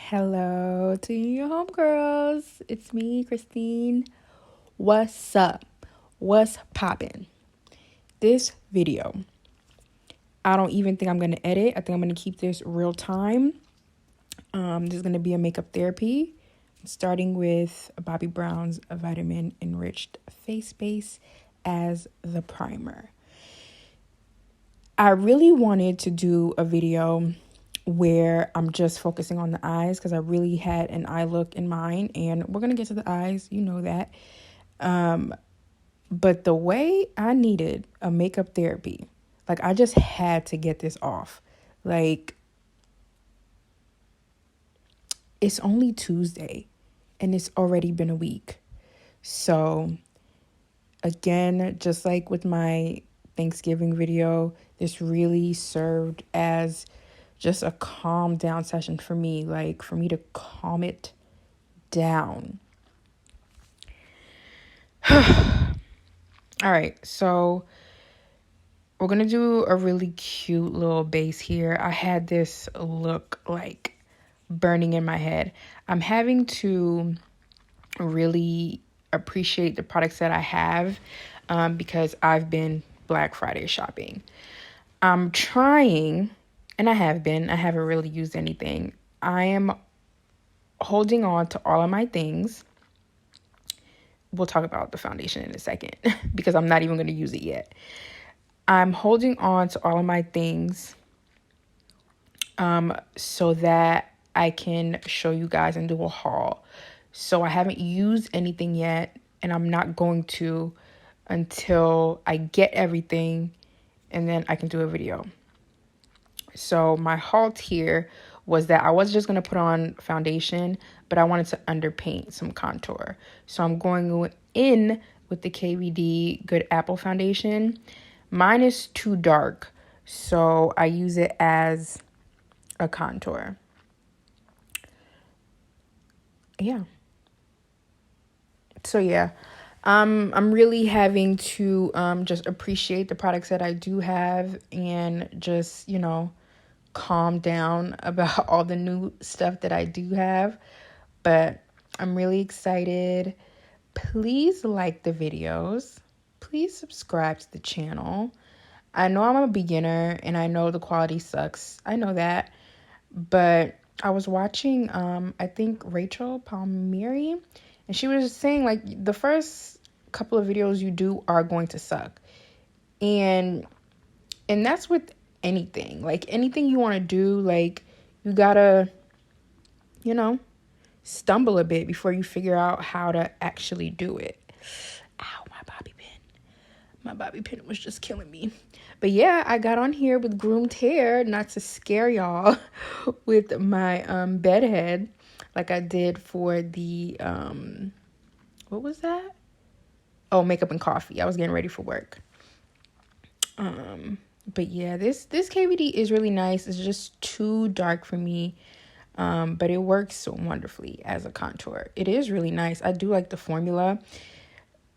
Hello to your homegirls. It's me, Christine. What's up? What's poppin'? This video, I don't even think I'm going to edit. I think I'm going to keep this real time. This is going to be a makeup therapy, starting with Bobbi Brown's Vitamin Enriched Face Base as the primer. I really wanted to do a video where I'm just focusing on the eyes because I really had an eye look in mind, and we're going to get to the eyes, you know that. But the way I needed a makeup therapy, like I just had to get this off. Like, it's only Tuesday and it's already been a week. So again, just like with my Thanksgiving video, this really served as just a calm down session for me, like for me to calm it down. All right, so we're gonna do a really cute little base here. I had this look like burning in my head. I'm having to really appreciate the products that I have because I've been Black Friday shopping. I'm trying, and I haven't really used anything. I am holding on to all of my things. We'll talk about the foundation in a second because I'm not even going to use it yet. I'm holding on to all of my things so that I can show you guys and do a haul. So I haven't used anything yet, and I'm not going to until I get everything, and then I can do a video. So my halt here was that I was just going to put on foundation, but I wanted to underpaint some contour. So I'm going in with the KVD Good Apple foundation. Mine is too dark, so I use it as a contour. Yeah. So yeah, I'm really having to just appreciate the products that I do have and just, calm down about all the new stuff that I do have. But I'm really excited. Please like the videos. Please subscribe to the channel. I know I'm a beginner and I know the quality sucks. I know that. But I was watching, I think Rachel Palmieri, and she was saying like the first couple of videos you do are going to suck. And that's with anything. Like anything you want to do, like you gotta, stumble a bit before you figure out how to actually do it. Ow, my bobby pin. My bobby pin was just killing me. But yeah, I got on here with groomed hair, not to scare y'all with my bed head like I did for the what was that? Oh, makeup and coffee. I was getting ready for work. But yeah, this KVD is really nice. It's just too dark for me. But it works so wonderfully as a contour. It is really nice. I do like the formula.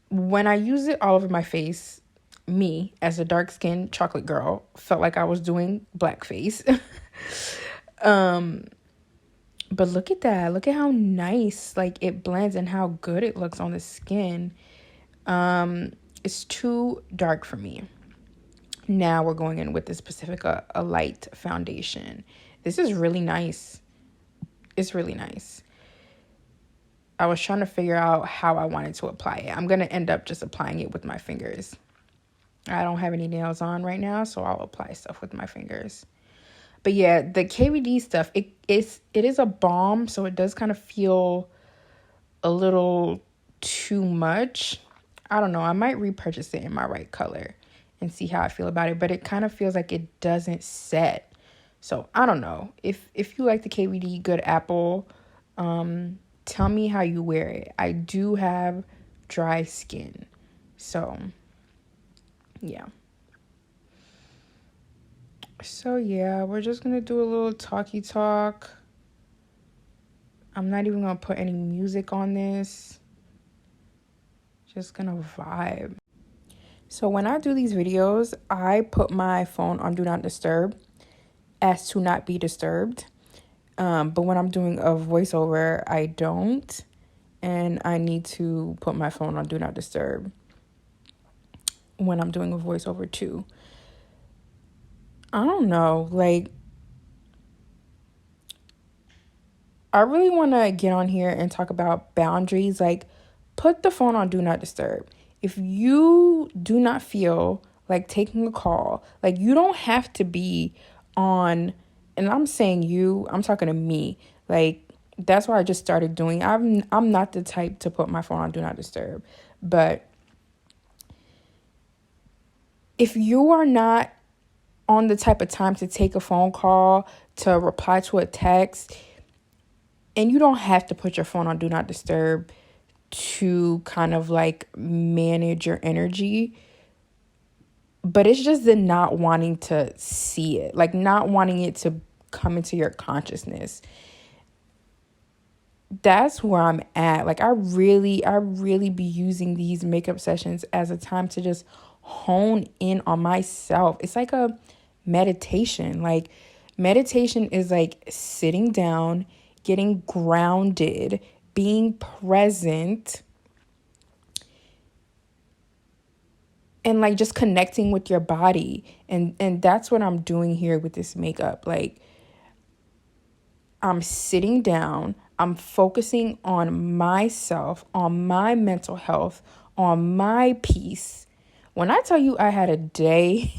When I use it all over my face, me as a dark-skinned chocolate girl felt like I was doing blackface. But look at that. Look at how nice like it blends and how good it looks on the skin. It's too dark for me. Now we're going in with this Pacifica, a light foundation. This is really nice. It's really nice. I was trying to figure out how I wanted to apply it. I'm going to end up just applying it with my fingers. I don't have any nails on right now, so I'll apply stuff with my fingers. But yeah, the KVD stuff, it is a balm, so it does kind of feel a little too much. I don't know. I might repurchase it in my right color and see how I feel about it. But it kind of feels like it doesn't set. So I don't know. If you like the KVD Good Apple, tell me how you wear it. I do have dry skin. So yeah. So yeah, we're just going to do a little talky talk. I'm not even going to put any music on this. Just going to vibe. So when I do these videos, I put my phone on Do Not Disturb as to not be disturbed. But when I'm doing a voiceover, I don't. And I need to put my phone on Do Not Disturb when I'm doing a voiceover too. I don't know. Like, I really want to get on here and talk about boundaries. Like, put the phone on Do Not Disturb. If you do not feel like taking a call, like, you don't have to be on, and I'm saying you, I'm talking to me. Like, that's what I just started doing. I'm not the type to put my phone on Do Not Disturb. But if you are not on the type of time to take a phone call, to reply to a text, and you don't have to put your phone on Do Not Disturb to kind of like manage your energy, but it's just the not wanting to see it, like not wanting it to come into your consciousness. That's where I'm at. Like, I really be using these makeup sessions as a time to just hone in on myself. It's like a meditation. Like, meditation is like sitting down, getting grounded, being present, and like just connecting with your body. And that's what I'm doing here with this makeup. Like, I'm sitting down, I'm focusing on myself, on my mental health, on my peace. When I tell you I had a day,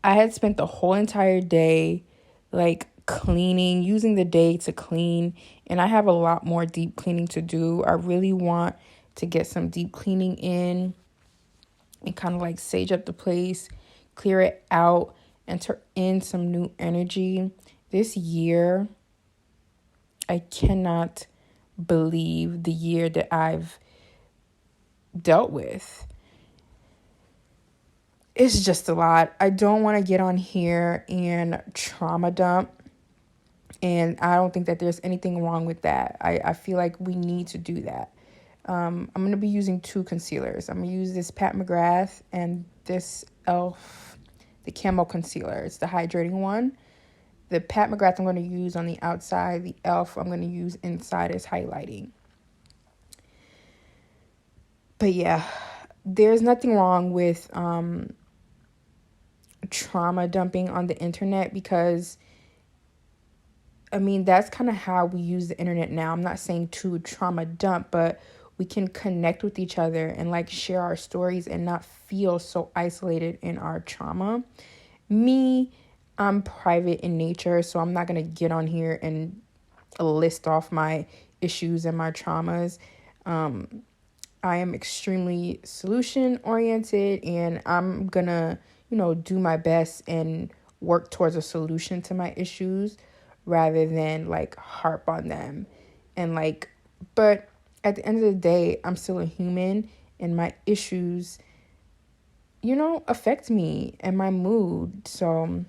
I had spent the whole entire day like cleaning, using the day to clean, and I have a lot more deep cleaning to do. I really want to get some deep cleaning in and kind of like sage up the place, clear it out, enter in some new energy. This year, I cannot believe the year that I've dealt with. It's just a lot. I don't want to get on here and trauma dump. And I don't think that there's anything wrong with that. I feel like we need to do that. I'm going to be using two concealers. I'm going to use this Pat McGrath and this e.l.f. the Camo Concealer. It's the hydrating one. The Pat McGrath I'm going to use on the outside. The e.l.f. I'm going to use inside as highlighting. But yeah, there's nothing wrong with trauma dumping on the internet, because I mean, that's kind of how we use the internet now. I'm not saying to trauma dump, but we can connect with each other and like share our stories and not feel so isolated in our trauma. Me, I'm private in nature, so I'm not going to get on here and list off my issues and my traumas. I am extremely solution oriented, and I'm going to, do my best and work towards a solution to my issues rather than like harp on them. And like, but at the end of the day, I'm still a human, and my issues, affect me and my mood. So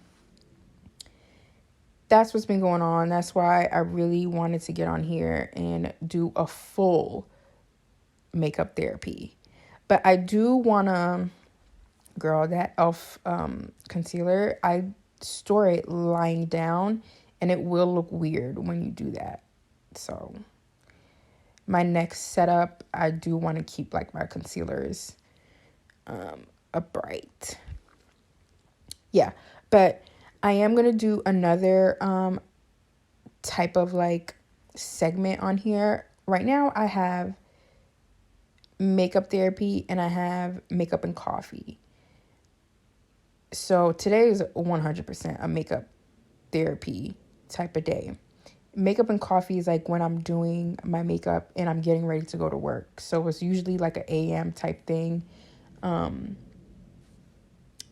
that's what's been going on. That's why I really wanted to get on here and do a full makeup therapy. But I do want to, girl, that e.l.f. Concealer, I store it lying down, and it will look weird when you do that. So my next setup, I do want to keep like my concealers upright. Yeah, but I am going to do another type of like segment on here. Right now I have makeup therapy and I have makeup and coffee. So today is 100% a makeup therapy type of day. Makeup and coffee is like when I'm doing my makeup and I'm getting ready to go to work. So it's usually like an AM type thing.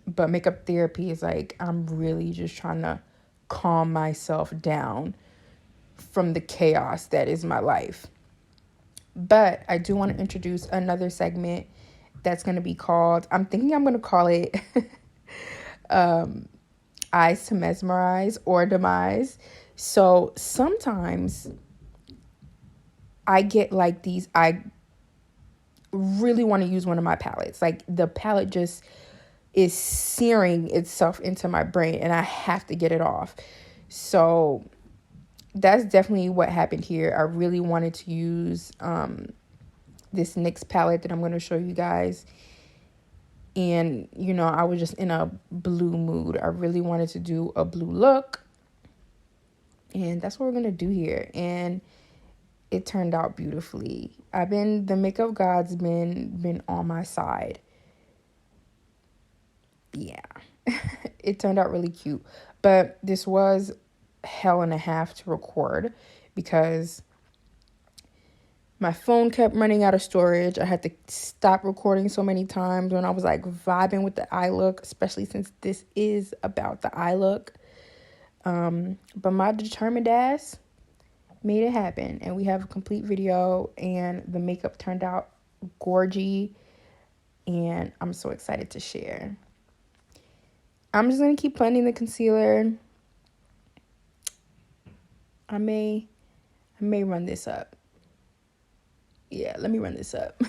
But makeup therapy is like I'm really just trying to calm myself down from the chaos that is my life. But I do want to introduce another segment that's going to be called, I'm thinking I'm going to call it Eyes to Mesmerize or Demise. So sometimes I get like these, I really want to use one of my palettes. Like the palette just is searing itself into my brain and I have to get it off. So that's definitely what happened here. I really wanted to use this NYX palette that I'm going to show you guys. And, you know, I was just in a blue mood. I really wanted to do a blue look. And that's what we're going to do here. And it turned out beautifully. The makeup god's been on my side. Yeah. It turned out really cute. But this was hell and a half to record because my phone kept running out of storage. I had to stop recording so many times when I was like vibing with the eye look, especially since this is about the eye look. But my determined ass made it happen, and we have a complete video, and the makeup turned out gorgy, and I'm so excited to share. I'm just gonna keep blending the concealer. I may run this up. Yeah, let me run this up.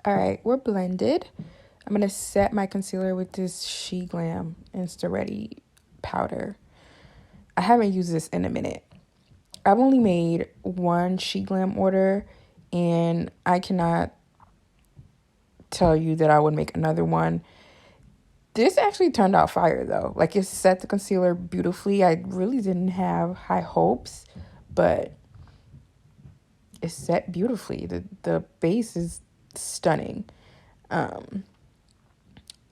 All right, we're blended. I'm gonna set my concealer with this She Glam Insta Ready powder. I haven't used this in a minute. I've only made one She Glam order, and I cannot tell you that I would make another one. This actually turned out fire though. Like, it set the concealer beautifully. I really didn't have high hopes, but it's set beautifully. The base is stunning.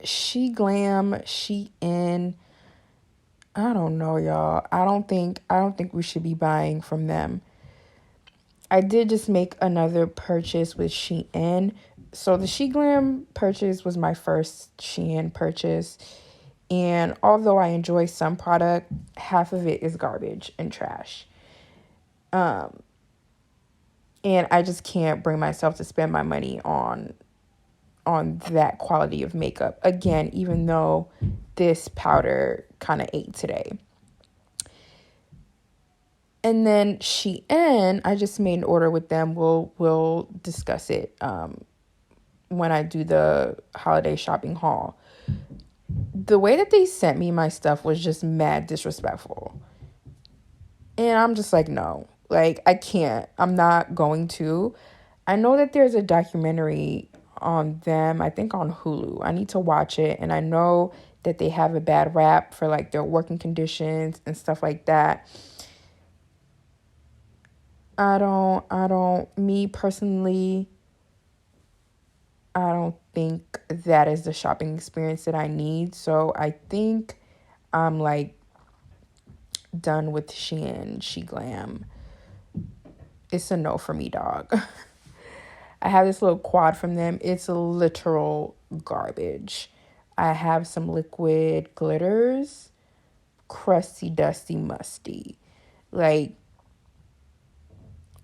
She Glam, Shein. I don't know, y'all. I don't think we should be buying from them. I did just make another purchase with Shein. So the She Glam purchase was my first Shein purchase. And although I enjoy some product, half of it is garbage and trash. And I just can't bring myself to spend my money on that quality of makeup. Again, even though this powder kind of ate today. And then Shein, I just made an order with them. We'll discuss it when I do the holiday shopping haul. The way that they sent me my stuff was just mad disrespectful. And I'm just like, no. Like, I can't. I'm not going to. I know that there's a documentary on them, I think on Hulu. I need to watch it. And I know that they have a bad rap for like their working conditions and stuff like that. Me personally, I don't think that is the shopping experience that I need. So I think I'm like done with Shein, She Glam. It's a no for me, dog. I have this little quad from them. It's literal garbage. I have some liquid glitters. Crusty, dusty, musty. Like,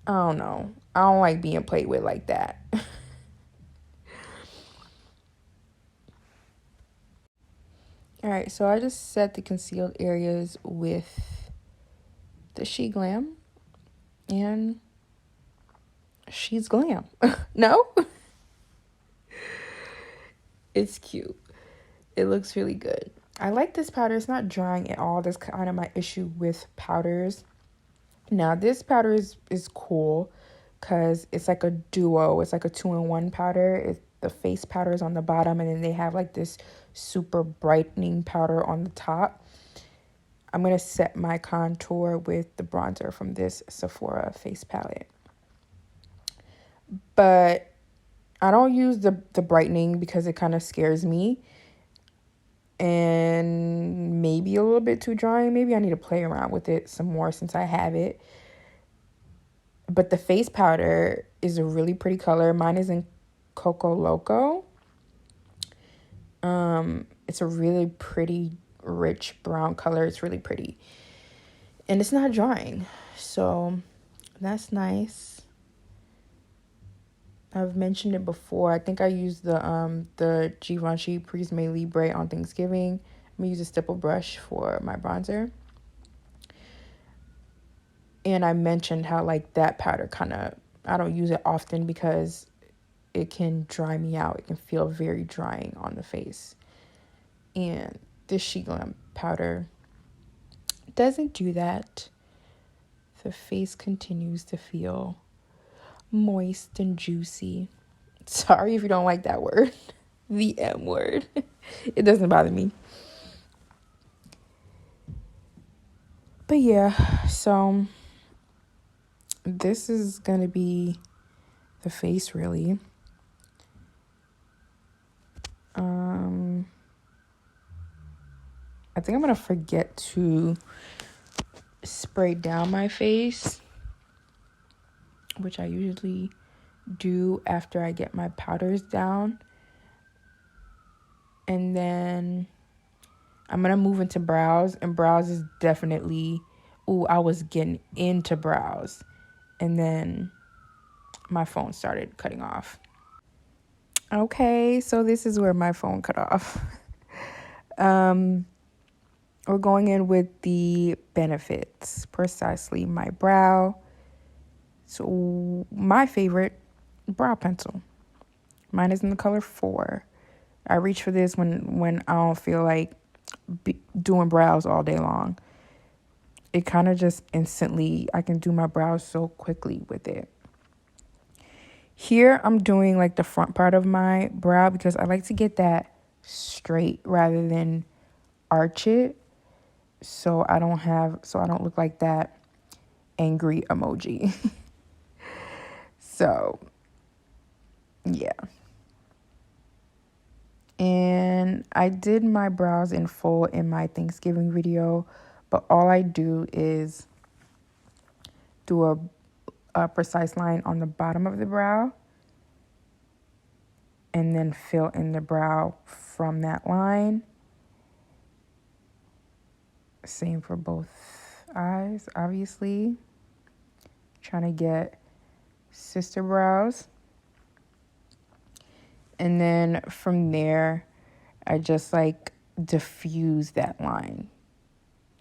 I don't know. I don't like being played with like that. All right, so I just set the concealed areas with the She Glam, and she's glam. No? It's cute. It looks really good. I like this powder. It's not drying at all. That's kind of my issue with powders. Now, this powder is cool because it's like a duo. It's like a 2-in-1 powder. The face powder is on the bottom, and then they have like this super brightening powder on the top. I'm going to set my contour with the bronzer from this Sephora face palette. But I don't use the brightening because it kind of scares me. And maybe a little bit too drying. Maybe I need to play around with it some more since I have it. But the face powder is a really pretty color. Mine is in Coco Loco. It's a really pretty, rich brown color. It's really pretty. And it's not drying. So that's nice. I've mentioned it before. I think I used the Givenchy Prisme Libre on Thanksgiving. I'm going to use a stipple brush for my bronzer. And I mentioned how like that powder I don't use it often because it can dry me out. It can feel very drying on the face. And this She Glam powder doesn't do that. The face continues to feel moist and juicy. Sorry if you don't like that word. The M word. It doesn't bother me. But yeah, so this is going to be the face, really. I think I'm going to forget to spray down my face, which I usually do after I get my powders down. And then I'm going to move into brows, and brows is definitely, I was getting into brows. And then my phone started cutting off. Okay, so this is where my phone cut off. We're going in with the benefits, precisely my brow. So my favorite, brow pencil. Mine is in the color 4. I reach for this when I don't feel like doing brows all day long. It kind of just instantly, I can do my brows so quickly with it. Here I'm doing like the front part of my brow because I like to get that straight rather than arch it. So I don't look like that angry emoji. So, yeah. And I did my brows in full in my Thanksgiving video, but all I do is do a precise line on the bottom of the brow and then fill in the brow from that line. Same for both eyes, obviously. Trying to get sister brows. And then from there, I just like diffuse that line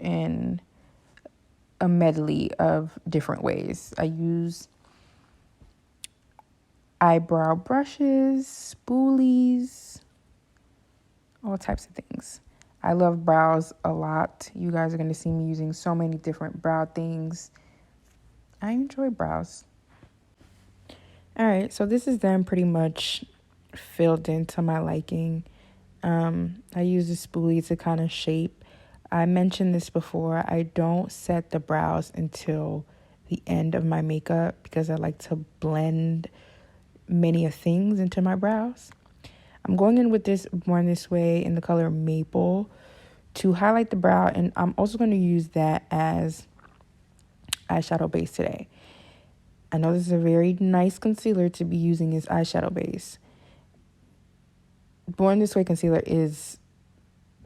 in a medley of different ways. I use eyebrow brushes, spoolies, all types of things. I love brows a lot. You guys are going to see me using so many different brow things. I enjoy brows. All right, so this is them pretty much filled into my liking. I use the spoolie to kind of shape. I mentioned this before. I don't set the brows until the end of my makeup because I like to blend many of things into my brows. I'm going in with this Born This Way in the color Maple to highlight the brow, and I'm also going to use that as eyeshadow base today. I know this is a very nice concealer to be using as eyeshadow base. Born This Way concealer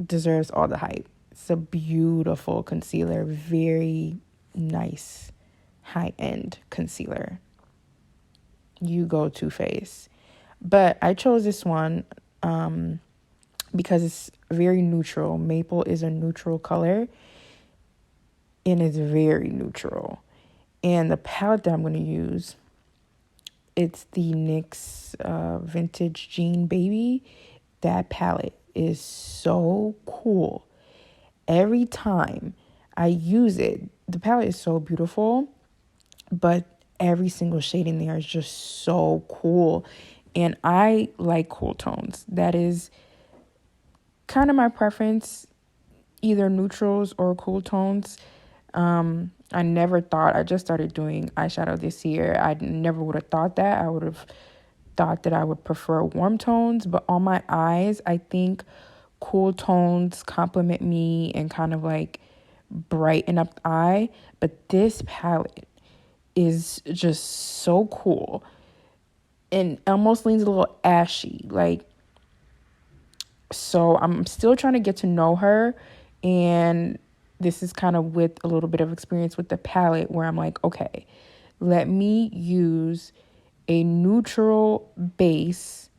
deserves all the hype. It's a beautiful concealer, very nice high-end concealer. You go Too Faced. But I chose this one because it's very neutral. Maple is a neutral color and it's very neutral. And the palette that I'm going to use, it's the NYX Vintage Jean Baby. That palette is so cool. Every time I use it, the palette is so beautiful, but every single shade in there is just so cool. And I like cool tones. That is kind of my preference, either neutrals or cool tones. I never thought, I just started doing eyeshadow this year. I never would have thought that. I would have thought that I would prefer warm tones, but on my eyes, I think cool tones complement me and kind of like brighten up the eye. But this palette is just so cool and almost leans a little ashy. Like, so I'm still trying to get to know her, and this is kind of with a little bit of experience with the palette where I'm like, okay, let me use a neutral base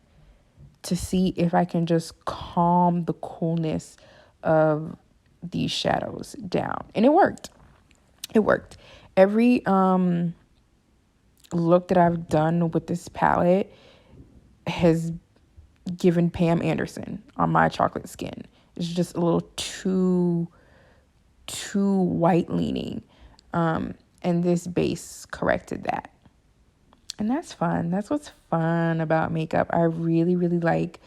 to see if I can just calm the coolness of these shadows down. And it worked. It worked. Every look that I've done with this palette has given Pam Anderson on my chocolate skin. It's just a little too too white leaning. And this base corrected that. And that's fun. That's what's fun about makeup. I really, really like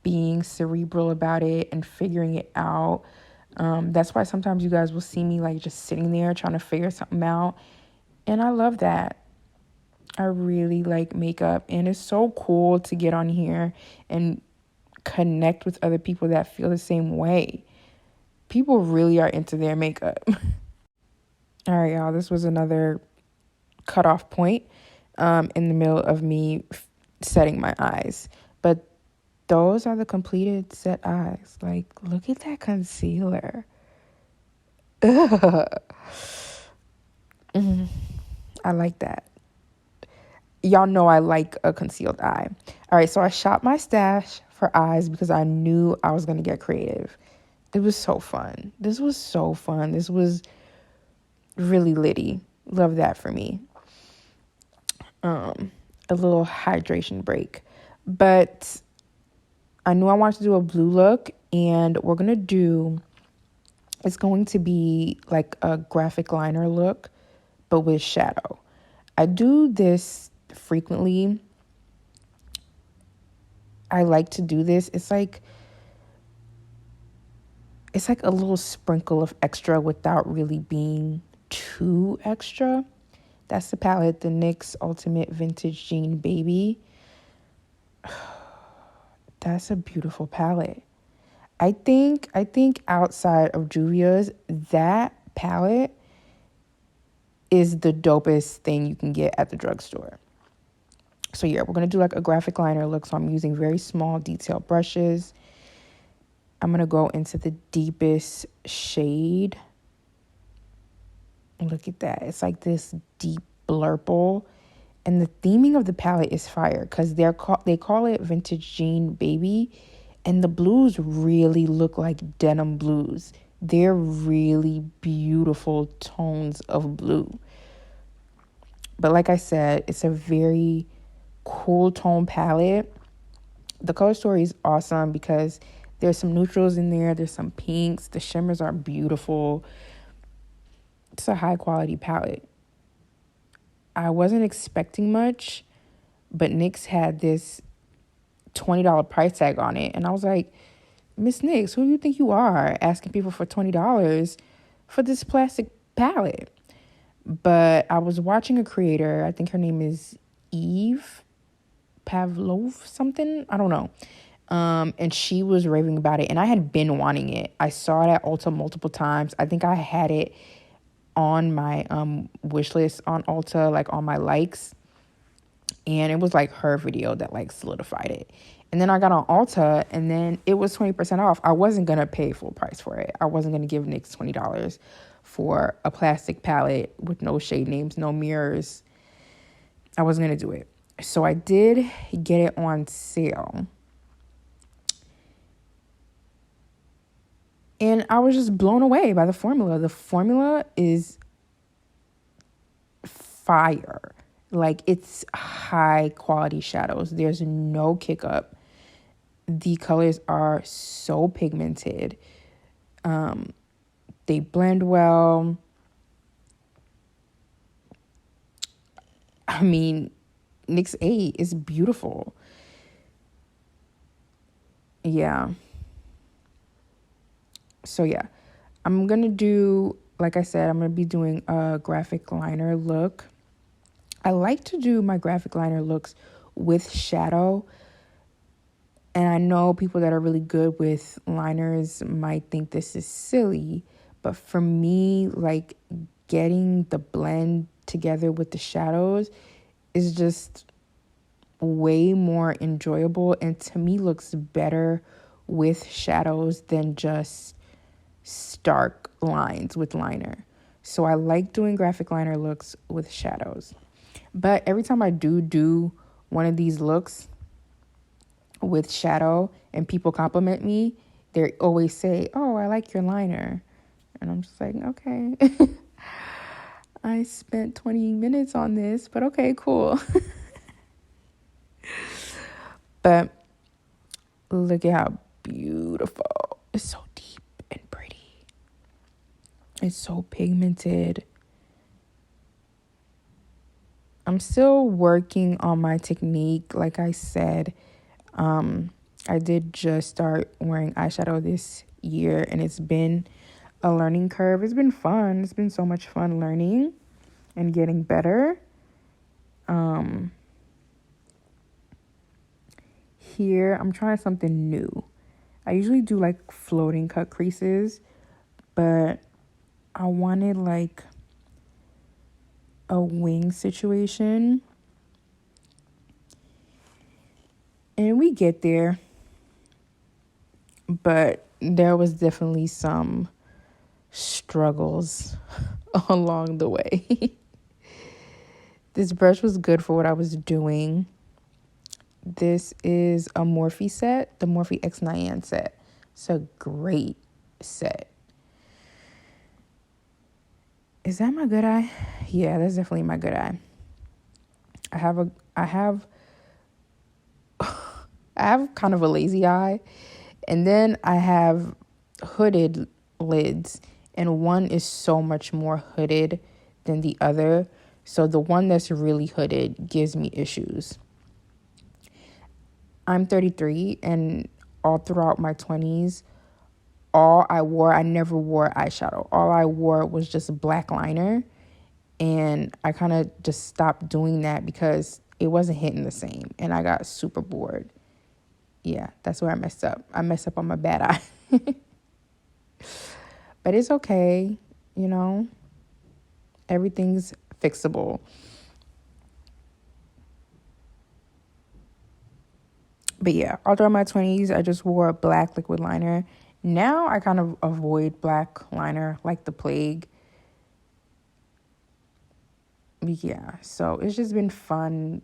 being cerebral about it and figuring it out. That's why sometimes you guys will see me like just sitting there trying to figure something out. And I love that. I really like makeup. And it's so cool to get on here and connect with other people that feel the same way. People really are into their makeup. All right, y'all. This was another cutoff point in the middle of me setting my eyes. But those are the completed set eyes. Like, look at that concealer. Ugh. I like that. Y'all know I like a concealed eye. All right, so I shot my stash for eyes because I knew I was going to get creative. It was so fun. This was so fun. This was really litty. Love that for me. A little hydration break. But I knew I wanted to do a blue look, and it's going to be like a graphic liner look, but with shadow. I do this frequently. I like to do this. It's like a little sprinkle of extra without really being too extra. That's the palette, the NYX Ultimate Vintage Jean Baby. That's a beautiful palette. I think outside of Juvia's, that palette is the dopest thing you can get at the drugstore. So yeah, we're going to do like a graphic liner look. So I'm using very small detail brushes. I'm going to go into the deepest shade. Look at that. It's like this deep blurple. And the theming of the palette is fire because they call it Vintage Jean Baby. And the blues really look like denim blues. They're really beautiful tones of blue. But like I said, it's a very cool tone palette. The color story is awesome because there's some neutrals in there. There's some pinks. The shimmers are beautiful. It's a high quality palette. I wasn't expecting much, but NYX had this $20 price tag on it. And I was like, Miss NYX, who do you think you are asking people for $20 for this plastic palette? But I was watching a creator. I think her name is Eve Pavlov something. I don't know. And she was raving about it. And I had been wanting it. I saw it at Ulta multiple times. I think I had it on my wish list on Ulta, like on my likes. And it was like her video that like solidified it. And then I got on Ulta and then it was 20% off. I wasn't going to pay full price for it. I wasn't going to give NYX $20 for a plastic palette with no shade names, no mirrors. I wasn't going to do it. So I did get it on sale. And I was just blown away by the formula. The formula is fire. Like, it's high quality shadows. There's no kick up. The colors are so pigmented. They blend well. I mean, NYX 8 is beautiful. Yeah. So yeah, I'm going to do, like I said, I'm going to be doing a graphic liner look. I like to do my graphic liner looks with shadow. And I know people that are really good with liners might think this is silly. But for me, like, getting the blend together with the shadows is just way more enjoyable. And to me, looks better with shadows than just stark lines with liner. So I like doing graphic liner looks with shadows. But every time I do one of these looks with shadow and people compliment me, they always say, "Oh, I like your liner." And I'm just like, okay. I spent 20 minutes on this, but okay, cool. But look at how beautiful. It's so deep and pretty. It's so pigmented. I'm still working on my technique. Like I said, I did just start wearing eyeshadow this year, and it's been a learning curve. It's been fun. It's been so much fun learning and getting better. Here, I'm trying something new. I usually do like floating cut creases, but I wanted like a wing situation. And we get there, but there was definitely some struggles along the way. This brush was good for what I was doing. This is a Morphe set, the Morphe X Nyan set. It's a great set. Is that my good eye? Yeah, that's definitely my good eye. I have kind of a lazy eye, and then I have hooded lids, and one is so much more hooded than the other. So the one that's really hooded gives me issues. I'm 33, and all throughout my 20s, I never wore eyeshadow. All I wore was just black liner, and I kind of just stopped doing that because it wasn't hitting the same, and I got super bored. Yeah, that's where I messed up. I messed up on my bad eye. But it's okay, you know. Everything's fixable. But yeah, all throughout my 20s, I just wore a black liquid liner. Now I kind of avoid black liner like the plague. But yeah, so it's just been fun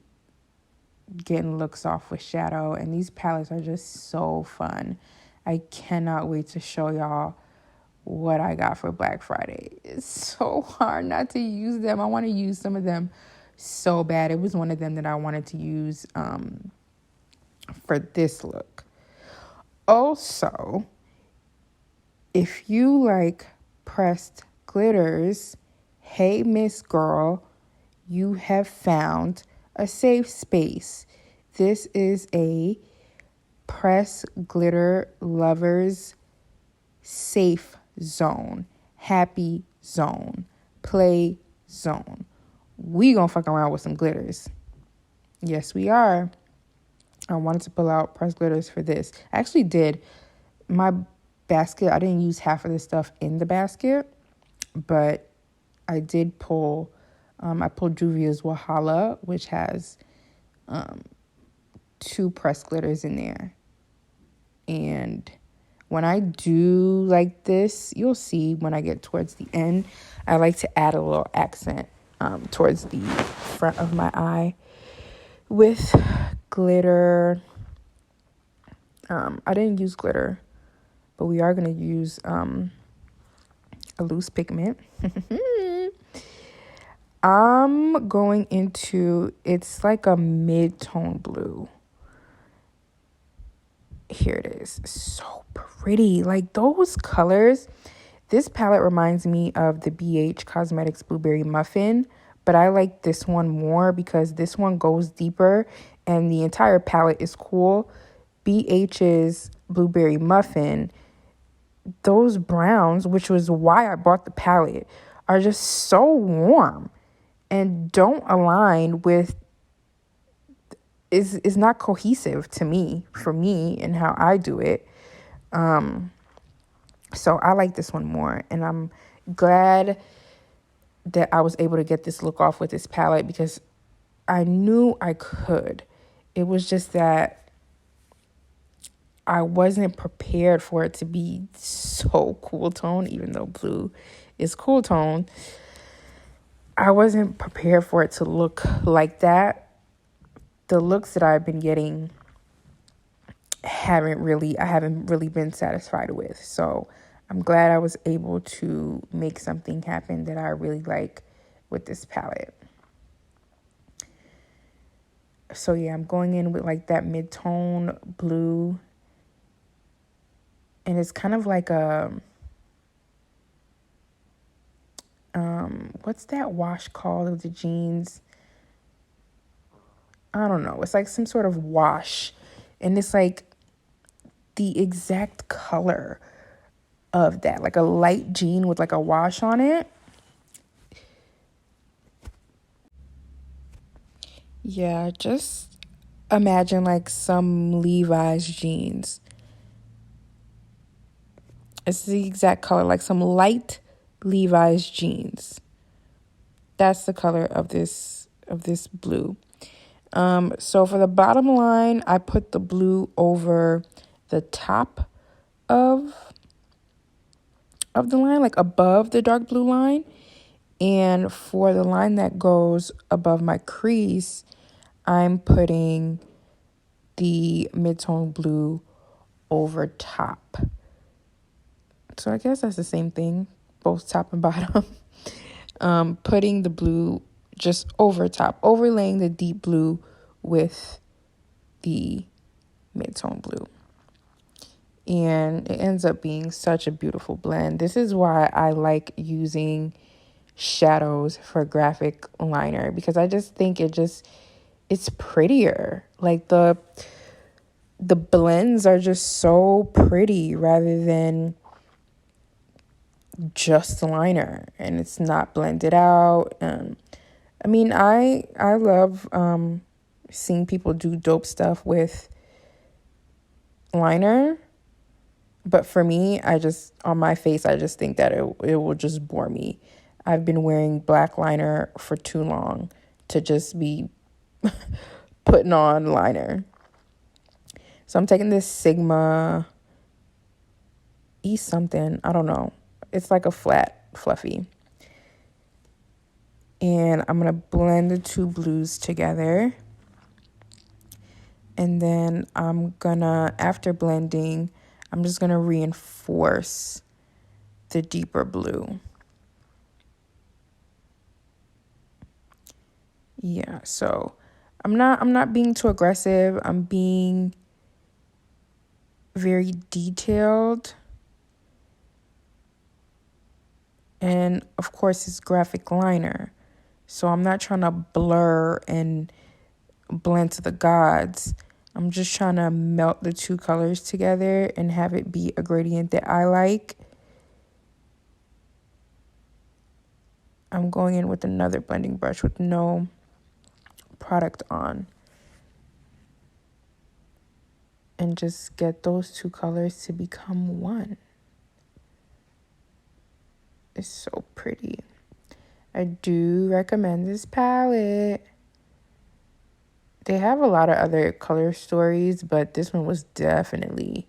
getting looks off with shadow. And these palettes are just so fun. I cannot wait to show y'all what I got for Black Friday. It's so hard not to use them. I want to use some of them so bad. It was one of them that I wanted to use for this look. Also, if you like pressed glitters, hey Miss Girl, you have found a safe space. This is a press glitter lovers safe zone, happy zone, play zone. We gonna fuck around with some glitters. Yes, we are. I wanted to pull out pressed glitters for this. I actually did. My basket, I didn't use half of the stuff in the basket, but I did pull, I pulled Juvia's Wahala, which has 2 pressed glitters in there. And when I do like this, you'll see when I get towards the end, I like to add a little accent towards the front of my eye with glitter. I didn't use glitter, but we are going to use a loose pigment. I'm going into, it's like a mid-tone blue. Here it is. So pretty. Like those colors. This palette reminds me of the BH Cosmetics Blueberry Muffin, but I like this one more because this one goes deeper and the entire palette is cool. BH's Blueberry Muffin, those browns, which was why I bought the palette, are just so warm and don't align with, is not cohesive to me, for me and how I do it. So I like this one more, and I'm glad that I was able to get this look off with this palette because I knew I could. It was just that I wasn't prepared for it to be so cool tone, even though blue is cool tone. I wasn't prepared for it to look like that. The looks that I've been getting I haven't really been satisfied with. So I'm glad I was able to make something happen that I really like with this palette. So yeah, I'm going in with like that mid-tone blue. And it's kind of like a What's that wash called of the jeans? I don't know. It's like some sort of wash. And it's like the exact color of that. Like a light jean with like a wash on it. Yeah, just imagine like some Levi's jeans. It's the exact color, like some light Levi's jeans. That's the color of this blue. So for the bottom line, I put the blue over the top of the line, like above the dark blue line. And for the line that goes above my crease, I'm putting the mid-tone blue over top. So I guess that's the same thing, both top and bottom. Putting the blue just over top, overlaying the deep blue with the mid-tone blue. And it ends up being such a beautiful blend. This is why I like using shadows for graphic liner, because I just think it's prettier. Like the blends are just so pretty rather than just the liner, and it's not blended out. I mean, I love seeing people do dope stuff with liner, but for me, on my face, I just think that it will just bore me. I've been wearing black liner for too long to just be putting on liner. So I'm taking this Sigma E something, I don't know. It's like a flat, fluffy. And I'm going to blend the two blues together. And then after blending, I'm just going to reinforce the deeper blue. Yeah, so I'm not being too aggressive. I'm being very detailed. And of course, it's graphic liner. So I'm not trying to blur and blend to the gods. I'm just trying to melt the two colors together and have it be a gradient that I like. I'm going in with another blending brush with no product on. And just get those two colors to become one. It's so pretty. I do recommend this palette. They have a lot of other color stories, but this one was definitely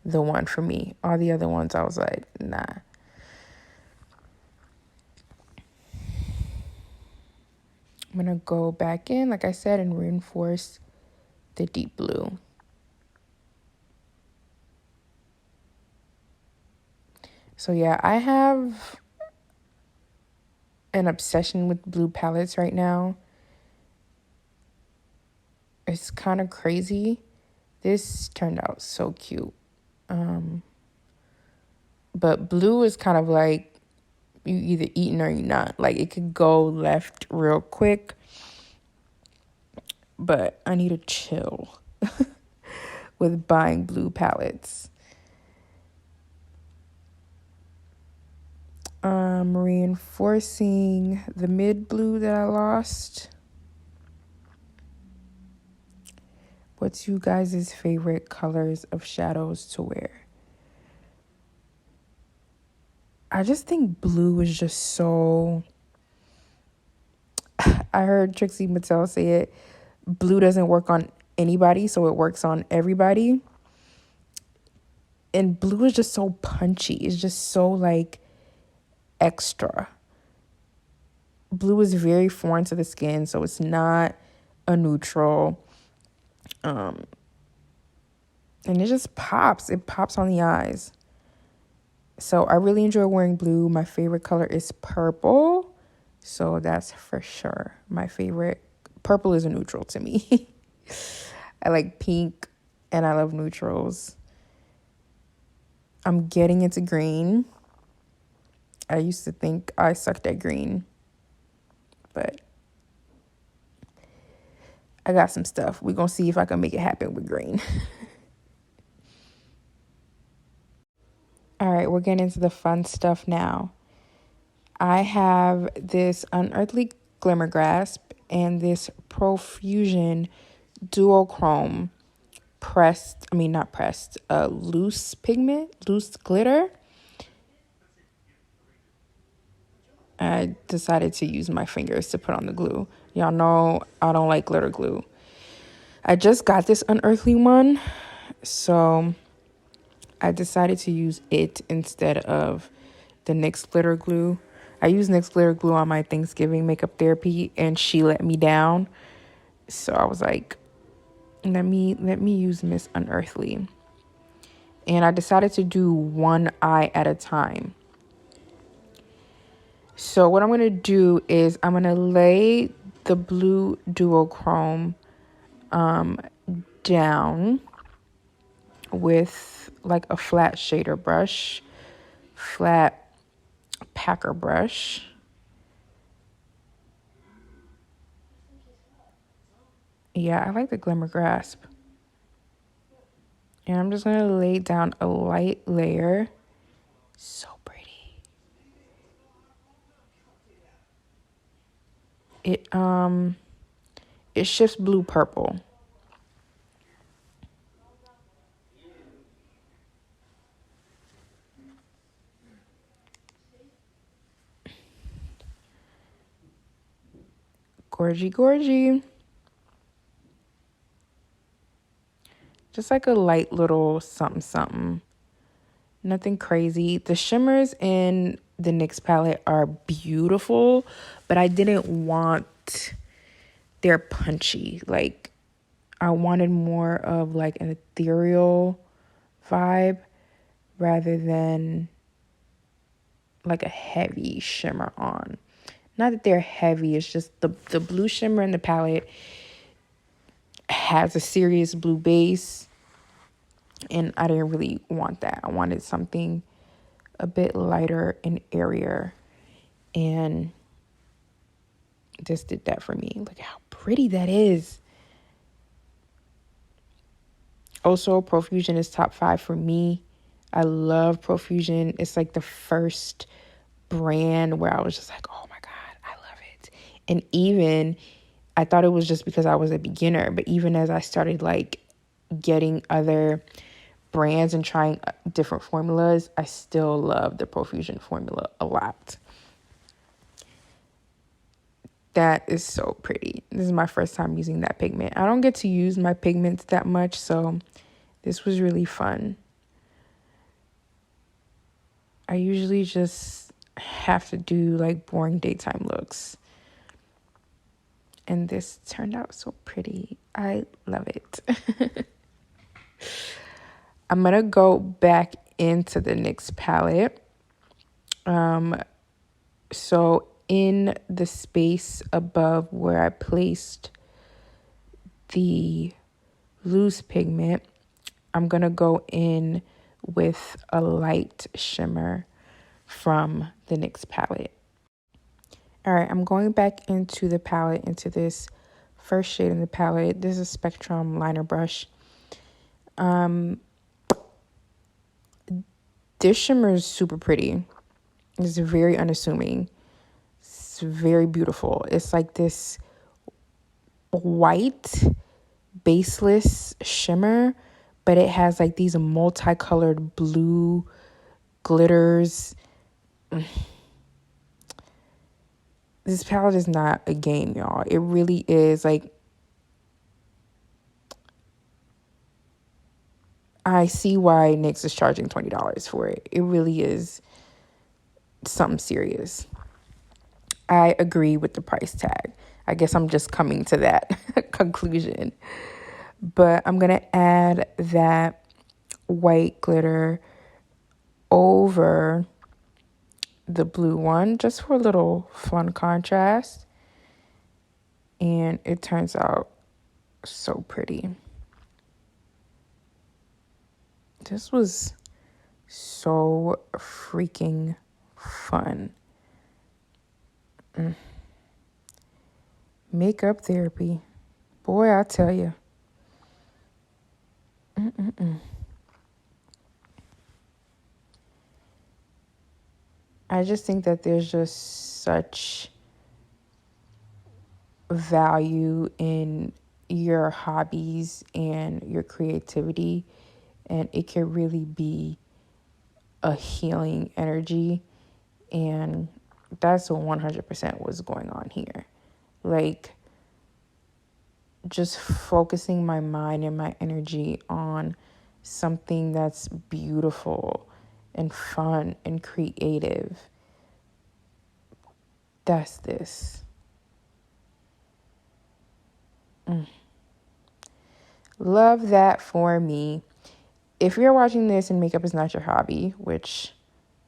the one for me. All the other ones, I was like, nah. I'm going to go back in, like I said, and reinforce the deep blue. So yeah, I have an obsession with blue palettes right now. It's kind of crazy. This turned out so cute. But blue is kind of like you either eating or you're not. Like it could go left real quick. But I need to chill with buying blue palettes. Reinforcing the mid blue that I lost. What's you guys' favorite colors of shadows to wear? I just think blue is just so... I heard Trixie Mattel say it. Blue doesn't work on anybody, so it works on everybody. And blue is just so punchy. It's just so like extra. Blue is very foreign to the skin, so it's not a neutral. And it just pops. It pops on the eyes. So I really enjoy wearing blue. My favorite color is purple. So that's for sure my favorite. Purple is a neutral to me. I like pink and I love neutrals. I'm getting into green. I used to think I sucked at green, but I got some stuff. We're going to see if I can make it happen with green. All right, we're getting into the fun stuff now. I have this Unearthly Glimmer Grasp and this Profusion Duochrome loose pigment, loose glitter. I decided to use my fingers to put on the glue. Y'all know I don't like glitter glue. I just got this Unearthly one, so I decided to use it instead of the NYX glitter glue. I used NYX glitter glue on my Thanksgiving makeup therapy, and she let me down. So I was like, let me use Miss Unearthly. And I decided to do one eye at a time. So what I'm going to do is I'm going to lay the blue duochrome down with like a flat shader brush, flat packer brush. Yeah, I like the Glimmer Grasp. And I'm just going to lay down a light layer. So pretty. It shifts blue purple. Gorgy. Just like a light little something. Nothing crazy. The shimmers in the NYX palette are beautiful, but I didn't want their punchy. Like, I wanted more of like an ethereal vibe rather than like a heavy shimmer on. Not that they're heavy, it's just the blue shimmer in the palette has a serious blue base, and I didn't really want that. I wanted something a bit lighter and airier, and this did that for me. Look how pretty that is. Also, Profusion is top 5 for me. I love Profusion. It's like the first brand where I was just like, oh my God, I love it. And even, I thought it was just because I was a beginner, but even as I started like getting other brands and trying different formulas, I still love the Profusion formula a lot. That is so pretty. This is my first time using that pigment. I don't get to use my pigments that much, so this was really fun. I usually just have to do like boring daytime looks. And this turned out so pretty. I love it. I'm going to go back into the NYX palette. So in the space above where I placed the loose pigment, I'm going to go in with a light shimmer from the NYX palette. All right, I'm going back into the palette, into this first shade in the palette. This is a Spectrum liner brush. This shimmer is super pretty. It's very unassuming. It's very beautiful. It's like this white baseless shimmer, but it has like these multicolored blue glitters. This palette is not a game, y'all. It really is. Like, I see why NYX is charging $20 for it. It really is something serious. I agree with the price tag. I guess I'm just coming to that conclusion. But I'm going to add that white glitter over the blue one just for a little fun contrast. And it turns out so pretty. This was so freaking fun. Makeup therapy. Boy, I tell you. I just think that there's just such value in your hobbies and your creativity, and it can really be a healing energy, and that's 100% what's going on here. Like, just focusing my mind and my energy on something that's beautiful and fun and creative. That's this. Love that for me. If you're watching this and makeup is not your hobby, which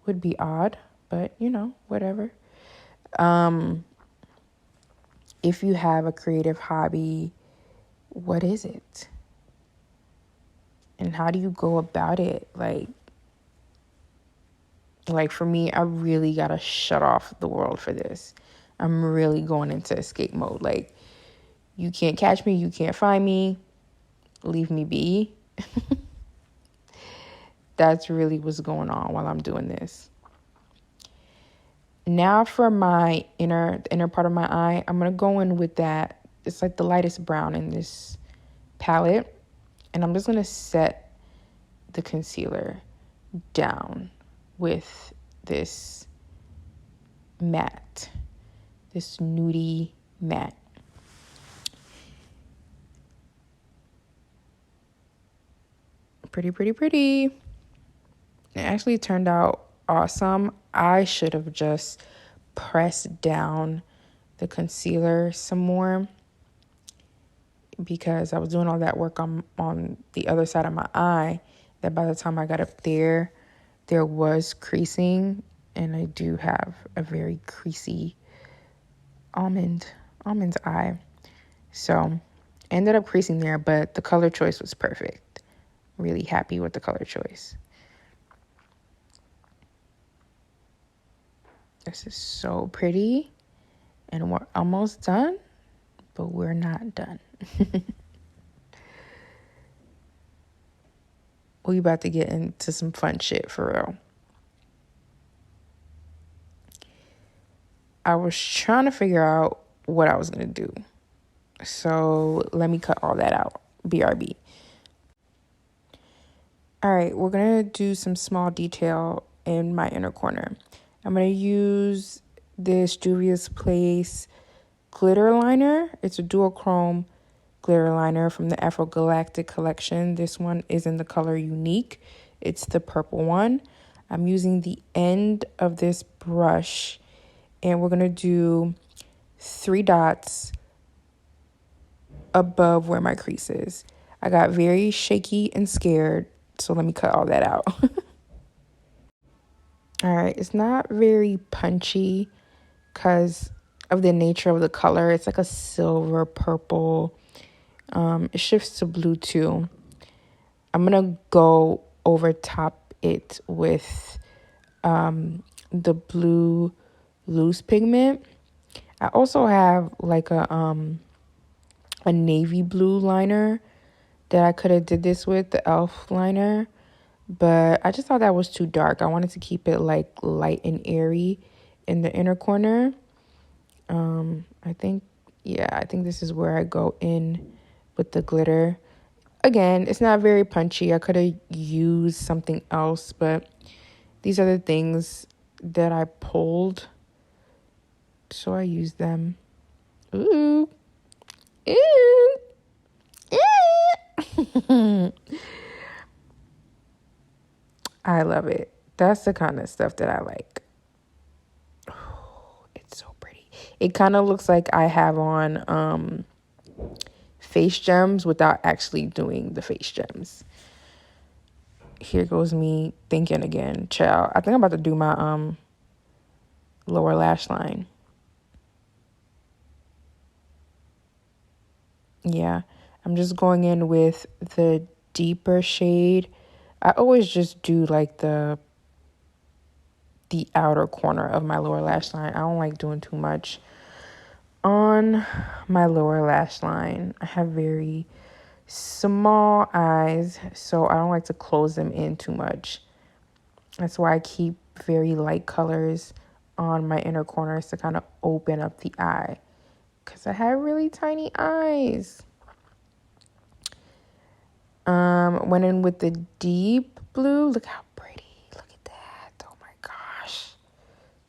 would be odd, but whatever. If you have a creative hobby, what is it? And how do you go about it? Like for me, I really gotta shut off the world for this. I'm really going into escape mode. Like, you can't catch me, you can't find me, leave me be. That's really what's going on while I'm doing this. Now for the inner part of my eye, I'm going to go in with that. It's like the lightest brown in this palette. And I'm just going to set the concealer down with this matte, this nudie matte. Pretty, pretty, pretty. It actually turned out awesome. I should have just pressed down the concealer some more because I was doing all that work on the other side of my eye that by the time I got up there was creasing, and I do have a very creasy almond eye. So ended up creasing there, but the color choice was perfect. Really happy with the color choice. This is so pretty, and we're almost done, but we're not done. We about to get into some fun shit for real. I was trying to figure out what I was going to do. So let me cut all that out. BRB. All right, we're going to do some small detail in my inner corner. I'm going to use this Juvia's Place glitter liner. It's a duochrome glitter liner from the Afro Galactic collection. This one is in the color Unique. It's the purple one. I'm using the end of this brush, and we're going to do 3 dots above where my crease is. I got very shaky and scared, so let me cut all that out. All right, it's not very punchy because of the nature of the color. It's like a silver purple. It shifts to blue too. I'm gonna go over top it with the blue loose pigment. I also have like a navy blue liner that I could have did this with, the e.l.f. liner, but I just thought that was too dark. I wanted to keep it like light and airy in the inner corner. I think this is where I go in with the glitter. Again, it's not very punchy. I could have used something else, but these are the things that I pulled, so I used them. Ooh. Ooh. Ooh. I love it. That's the kind of stuff that I like. Oh, it's so pretty. It kind of looks like I have on face gems without actually doing the face gems. Here goes me thinking again. Child, I think I'm about to do my lower lash line. Yeah, I'm just going in with the deeper shade. I always just do like the the outer corner of my lower lash line. I don't like doing too much on my lower lash line. I have very small eyes, so I don't like to close them in too much. That's why I keep very light colors on my inner corners to kind of open up the eye, because I have really tiny eyes. Went in with the deep blue. Look how pretty. Look at that. Oh my gosh.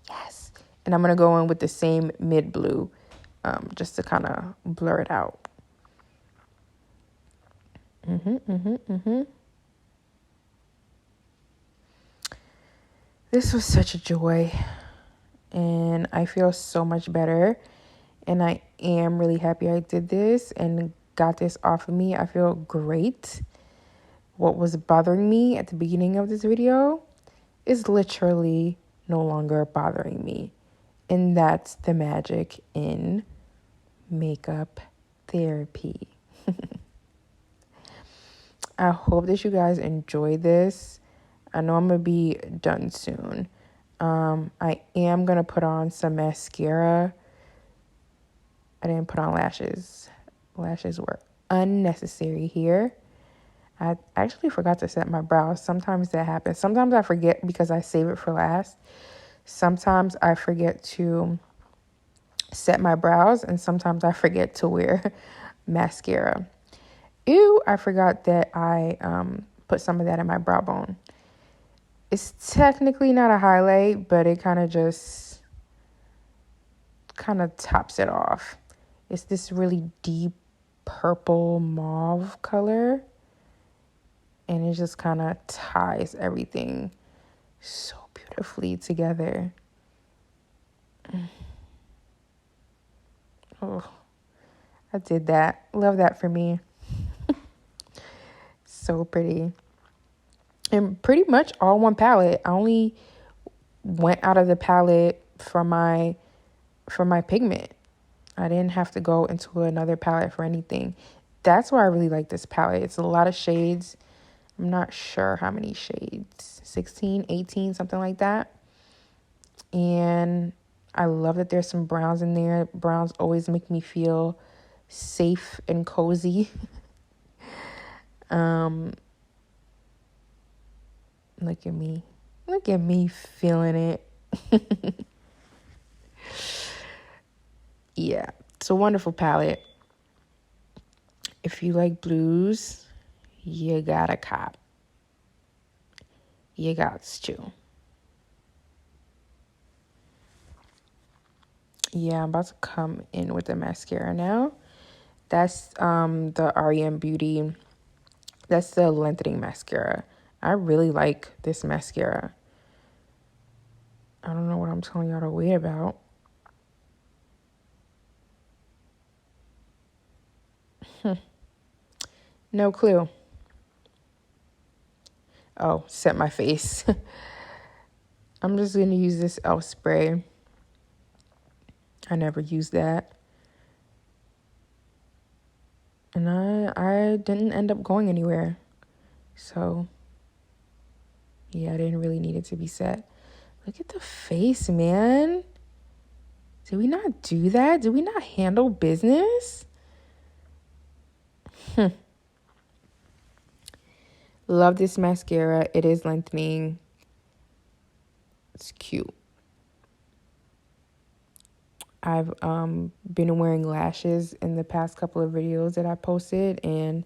Yes. And I'm going to go in with the same mid blue, just to kind of blur it out. This was such a joy, and I feel so much better, and I am really happy I did this and got this off of me. I feel great. What was bothering me at the beginning of this video is literally no longer bothering me, and that's the magic in makeup therapy. I hope that you guys enjoy this. I know I'm going to be done soon. I am going to put on some mascara. I didn't put on lashes. Lashes were unnecessary here. I actually forgot to set my brows. Sometimes that happens. Sometimes I forget because I save it for last. Sometimes I forget to set my brows, and sometimes I forget to wear mascara. Ew, I forgot that I put some of that in my brow bone. It's technically not a highlight, but it kind of just tops it off. It's this really deep purple mauve color, and it just kind of ties everything so beautifully together. Oh, I did that. Love that for me. So pretty. And pretty much all one palette. I only went out of the palette for my pigment. I didn't have to go into another palette for anything. That's why I really like this palette. It's a lot of shades. I'm not sure how many shades. 16, 18, something like that. And I love that there's some browns in there. Browns always make me feel safe and cozy. Look at me. Look at me feeling it. Yeah, it's a wonderful palette. If you like blues, you gotta cop. You gots to. Yeah, I'm about to come in with the mascara now. That's the REM Beauty. That's the lengthening mascara. I really like this mascara. I don't know what I'm telling y'all to wait about. No clue. Oh, set my face. I'm just going to use this elf spray. I never used that. And I didn't end up going anywhere. So, yeah, I didn't really need it to be set. Look at the face, man. Did we not do that? Did we not handle business? Love this mascara. It is lengthening. It's cute. I've been wearing lashes in the past couple of videos that I posted, and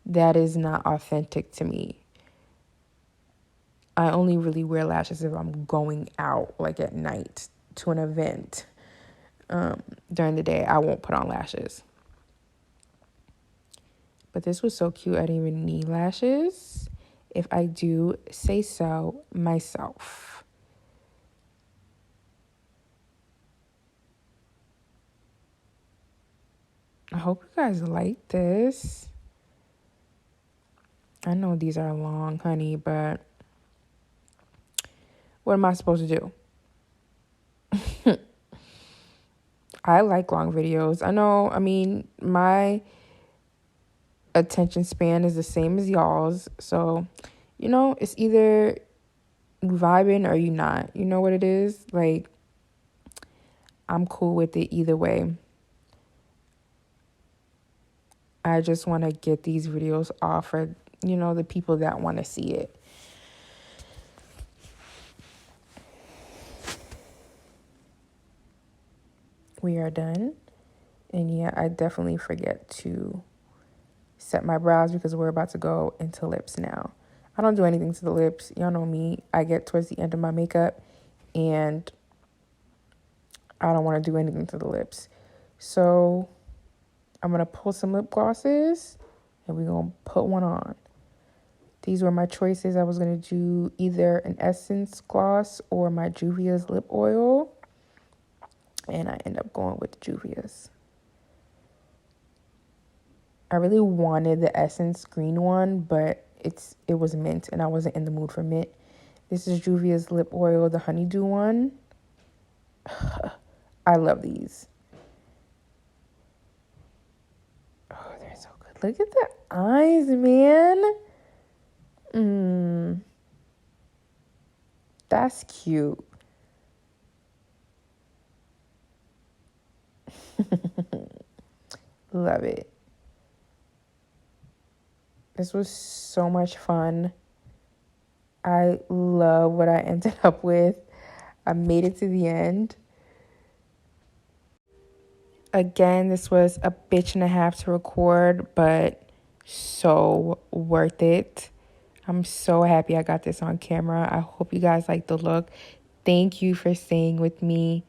that is not authentic to me. I only really wear lashes if I'm going out, like at night, to an event. During the day, I won't put on lashes. But this was so cute. I didn't even need lashes, if I do say so myself. I hope you guys like this. I know these are long, honey, but what am I supposed to do? I like long videos. I know, my attention span is the same as y'all's. So, it's either You vibing or you not? You know what it is? Like, I'm cool with it either way. I just want to get these videos off for, the people that want to see it. We are done. And yeah, I definitely forget to set my brows because we're about to go into lips now. I don't do anything to the lips. Y'all know me. I get towards the end of my makeup and I don't want to do anything to the lips. So I'm going to pull some lip glosses and we're going to put one on. These were my choices. I was going to do either an Essence gloss or my Juvia's lip oil. And I end up going with Juvia's. I really wanted the Essence green one, but it was mint and I wasn't in the mood for mint. This is Juvia's lip oil, the honeydew one. I love these. Oh, they're so good. Look at the eyes, man. That's cute. Love it. This was so much fun. I love what I ended up with. I made it to the end. Again, this was a bitch and a half to record, but so worth it. I'm so happy I got this on camera. I hope you guys like the look. Thank you for staying with me.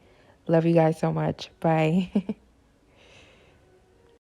Love you guys so much. Bye.